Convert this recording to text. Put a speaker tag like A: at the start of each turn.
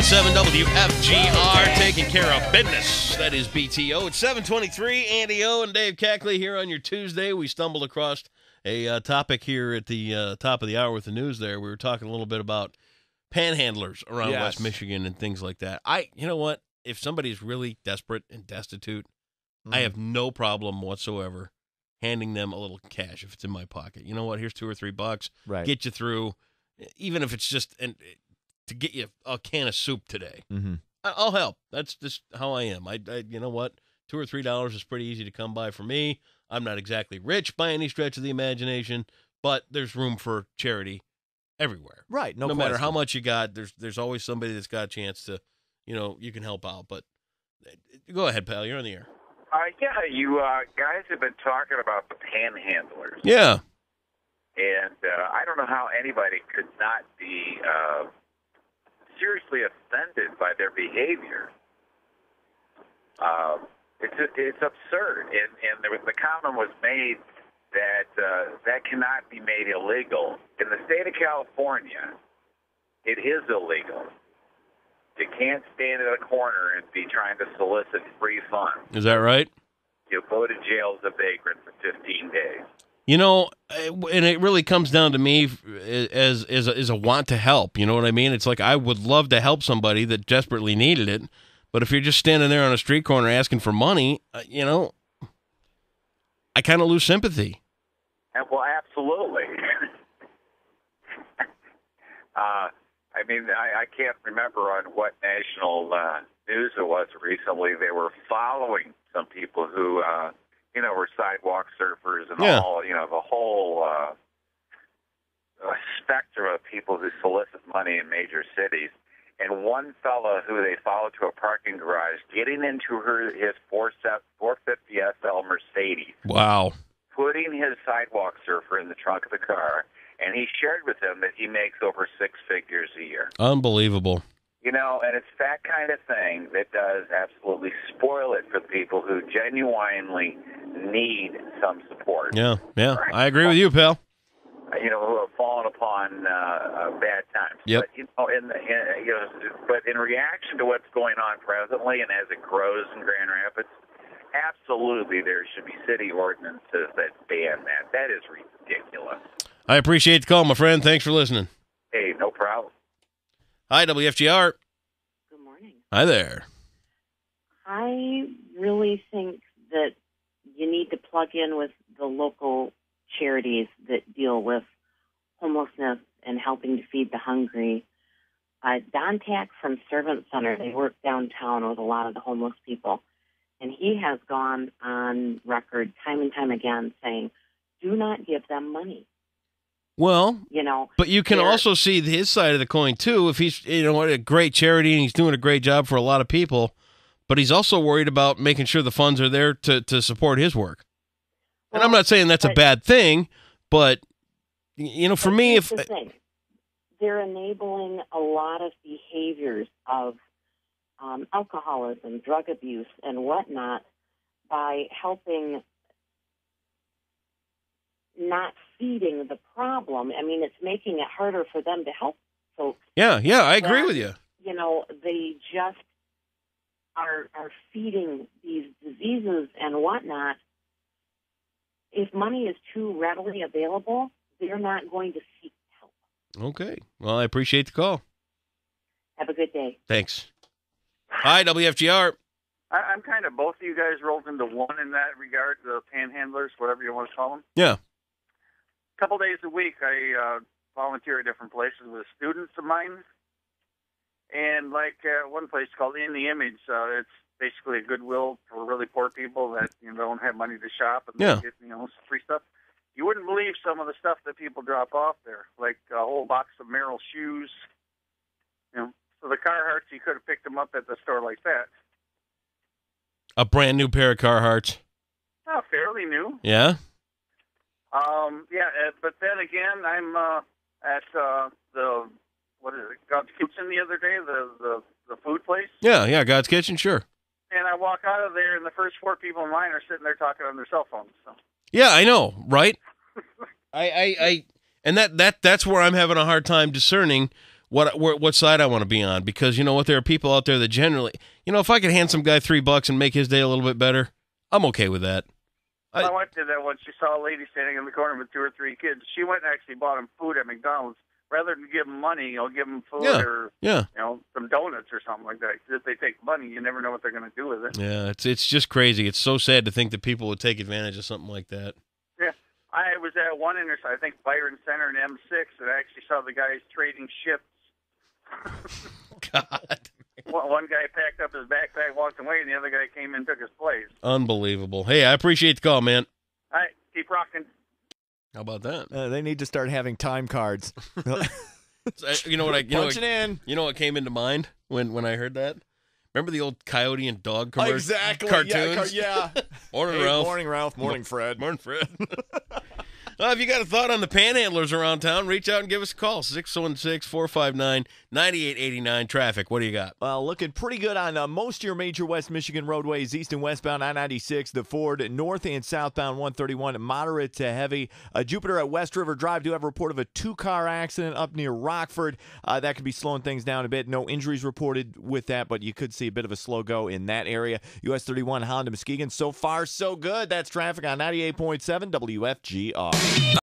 A: 101.7 WFGR, taking care of business. That is BTO. It's 7:23. Andy O and Dave Cackley here on your Tuesday. We stumbled across a topic here at the top of the hour with the news there. We were talking a little bit about panhandlers around West Michigan and things like that. You know what? If somebody's really desperate and destitute, I have no problem whatsoever handing them a little cash if it's in my pocket. You know what? Here's $2 or $3.
B: Right.
A: Get you through, even if it's just to get you a can of soup today.
B: Mm-hmm.
A: I'll help. That's just how I am. I you know what? $2 or $3 is pretty easy to come by for me. I'm not exactly rich by any stretch of the imagination, but there's room for charity everywhere.
B: Right.
A: No matter how much you got, there's always somebody that's got a chance to, you can help out. But go ahead, pal. You're on the air.
C: You guys have been talking about the panhandlers.
A: Yeah.
C: And I don't know how anybody could not be seriously offended by their behavior. It's absurd. And the comment was made that that cannot be made illegal. In the state of California, it is illegal. You can't stand in a corner and be trying to solicit free funds.
A: Is that right?
C: You'll go to jail as a vagrant for 15 days.
A: And it really comes down to me as a want to help. You know what I mean? It's like I would love to help somebody that desperately needed it, but if you're just standing there on a street corner asking for money, I kind of lose sympathy.
C: Well, absolutely. I can't remember on what national news it was recently. They were following some people who, were sidewalk surfers and all, the whole spectrum of people who solicit money in major cities. And one fella who they followed to a parking garage, getting into his 450 SL Mercedes.
A: Wow.
C: Putting his sidewalk surfer in the trunk of the car. And he shared with them that he makes over 6 figures a year.
A: Unbelievable.
C: And it's that kind of thing that does absolutely spoil it for people who genuinely need some support.
A: Yeah, right? I agree with you, pal.
C: Who have fallen upon bad times.
A: Yep.
C: But in reaction to what's going on presently and as it grows in Grand Rapids, absolutely there should be city ordinances that ban that. That is ridiculous.
A: I appreciate the call, my friend. Thanks for listening.
C: Hey, no problem.
A: Hi, WFGR.
D: Good morning.
A: Hi there.
D: I really think that you need to plug in with the local charities that deal with homelessness and helping to feed the hungry. Don Tack from Servant Center, they work downtown with a lot of the homeless people, and he has gone on record time and time again saying, do not give them money.
A: Well, but you can also see his side of the coin, too. If he's, a great charity and he's doing a great job for a lot of people, but he's also worried about making sure the funds are there to support his work. And I'm not saying that's a bad thing, but, for me, if...
D: The thing. They're enabling a lot of behaviors of alcoholism, drug abuse, and whatnot by helping not feeding the problem. It's making it harder for them to help folks.
A: Yeah, I agree with you.
D: They just are feeding these diseases and whatnot. If money is too readily available, they're not going to seek help.
A: Okay. Well, I appreciate the call.
D: Have a good day.
A: Thanks. Hi, WFGR.
E: I'm kind of both of you guys rolled into one in that regard, the panhandlers, whatever you want to call them.
A: Yeah.
E: A couple days a week, I volunteer at different places with students of mine. And one place called In the Image, it's basically a Goodwill for really poor people that don't have money to shop and they get free stuff. You wouldn't believe some of the stuff that people drop off there, like a whole box of Merrill shoes. So the Carhartts, you could have picked them up at the store like that.
A: A brand new pair of Carhartts.
E: Oh, fairly new.
A: Yeah.
E: But then again, I'm at the God's Kitchen the other day, the food place.
A: Yeah, God's Kitchen, sure.
E: And I walk out of there, and the first 4 people in line are sitting there talking on their cell phones. So.
A: Yeah, I know, right? And that's where I'm having a hard time discerning what side I want to be on, because you know what, there are people out there that generally, if I could hand some guy $3 and make his day a little bit better, I'm okay with that.
E: I went to that once. She saw a lady standing in the corner with 2 or 3 kids. She went and actually bought them food at McDonald's. Rather than give them money, give them food or some donuts or something like that. If they take money, you never know what they're going to do with it.
A: Yeah, it's just crazy. It's so sad to think that people would take advantage of something like that.
E: Yeah, I was at one intersection, I think Byron Center and M6, and I actually saw the guys trading ships.
A: God.
E: One guy packed up his backpack, walked away, and the other guy came in and took his place.
A: Unbelievable. Hey, I appreciate the call, man.
E: All right, keep rocking.
A: How about that?
B: They need to start having time cards.
A: You know what? You know what came into mind when I heard that? Remember the old Coyote and Dog commercial?
B: Exactly.
A: Cartoons?
B: Yeah.
A: Morning, Ralph.
B: Morning, Ralph. Morning, Fred.
A: Morning, Fred. Well, if you got a thought on the panhandlers around town, reach out and give us a call. 616-459-9889. Traffic, what do you got?
B: Well, looking pretty good on most of your major West Michigan roadways, east and westbound I-96, the Ford, north and southbound 131, moderate to heavy. Jupiter at West River Drive do have a report of a 2-car accident up near Rockford. That could be slowing things down a bit. No injuries reported with that, but you could see a bit of a slow go in that area. US 31 Honda Muskegon, so far so good. That's traffic on 98.7 WFGR.